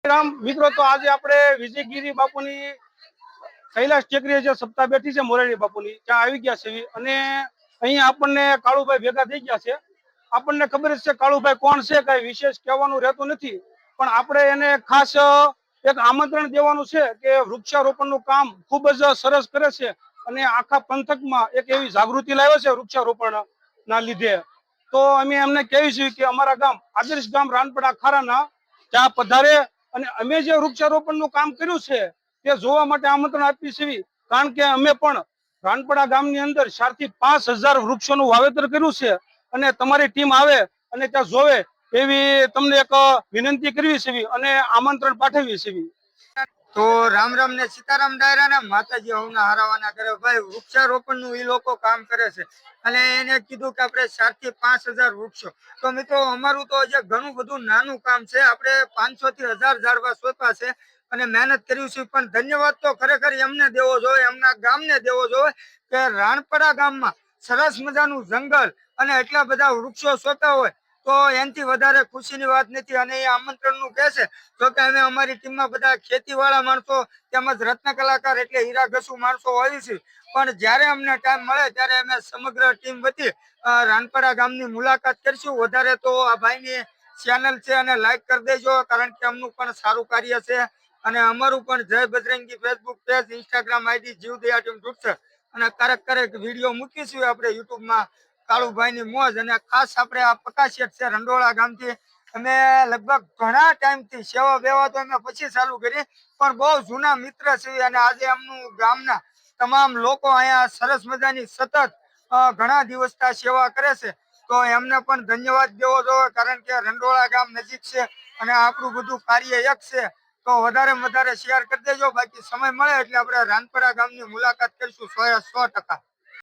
રામ મિત્રો, તો આજે આપણે વિજયગીરી બાપુની કૈલાશ ટેકરીએ જે સપ્તાહ બેઠી છે મોરારી બાપુની, ત્યાં આવી ગયા છે અને અહીંયા આપણને કાળુભાઈ ભેગા થઈ ગયા છે. આપણને ખબર છે કાળુભાઈ કોણ છે, કઈ વિશેષ કહેવાનું રહેતું નથી, પણ આપણે એને ખાસ એક આમંત્રણ દેવાનું છે કે વૃક્ષારોપણનું કામ ખૂબ જ સરસ કરે છે અને આખા પંથકમાં એક એવી જાગૃતિ લાવે છે વૃક્ષારોપણ ના લીધે. તો અમે એમને કહેવી છીએ કે અમારા ગામ આદર્શ ગામ રાનપડા ખારાના ત્યાં પધારે અને અમે જે વૃક્ષારોપણનું કામ કર્યું છે તે જોવા માટે આમંત્રણ આપી છે, કારણ કે અમે પણ રાનપડા ગામની અંદર 4 થી 5,000 વૃક્ષોનું વાવેતર કર્યું છે અને તમારી ટીમ આવે અને ત્યાં જોવે એવી તમને એક વિનંતી કરવી છે અને આમંત્રણ પાઠવવી છે. તો રામ રામ ને સીતારામ ડાયરા ને માતાજી હવના હારાવાના કરે ભાઈ. વૃક્ષારોપણ નું એ લોકો કામ કરે છે અને એને કીધું કે આપણે 4 થી 5,000 વૃક્ષો. તો મિત્રો અમારું તો જે ઘણું બધું નાનું કામ છે, આપણે 500 થી 1,000 ઝાડવા સોંપ્યા છે અને મહેનત કર્યું છે. પણ ધન્યવાદ તો ખરેખર એમને દેવો જોઈએ, એમના ગામને દેવો જોઈએ કે રાણપડા ગામમાં સરસ મજાનું જંગલ અને એટલા બધા વૃક્ષો સોંપ્યા હોય તો એનાથી વધારે ખુશીની વાત નથી. અને એ આમંત્રણનું કહે છે તો કે અમે અમારી ટીમમાં બધા ખેતીવાળા માણસો તેમજ રત્ન કલાકાર એટલે હીરા ઘસુ માણસો હોય છે, પણ જ્યારે અમને ટાઈમ મળે ત્યારે અમે સમગ્ર ટીમ વતી રાનપડા ગામની મુલાકાત કરીશું. વધારે તો આ ભાઈની ચેનલ છે અને લાઈક કરી દેજો, કારણ કે અમનું પણ સારું કાર્ય છે અને અમારું પણ જય Bajrangi Facebook page, Instagram ID જીવદયા ટીમ છે અને ક્યારેક વિડીયો મૂકીશું આપણે યુટ્યુબમાં. કાળુભાઈની મોજ. અને ખાસ આપણે આ પકાશેઠ છે રંડોળા ગામથી, અમે લગભગ ઘણા ટાઈમથી સેવા બેવા તો અમે પછી ચાલુ કરી, પણ બહુ જૂના મિત્ર છે અને આજે એમનું ગામના તમામ લોકો અહીંયા સરસ મજાની સતત ઘણા દિવસથી સેવા કરે છે. તો એમને પણ ધન્યવાદ દેવો જોઈએ, કારણ કે રંડોળા ગામ નજીક છે અને આપણું બધું કાર્ય એક છે. તો વધારે શેર કરી દેજો. બાકી સમય મળે એટલે આપણે રાનપરા ગામની મુલાકાત કરીશું 100%.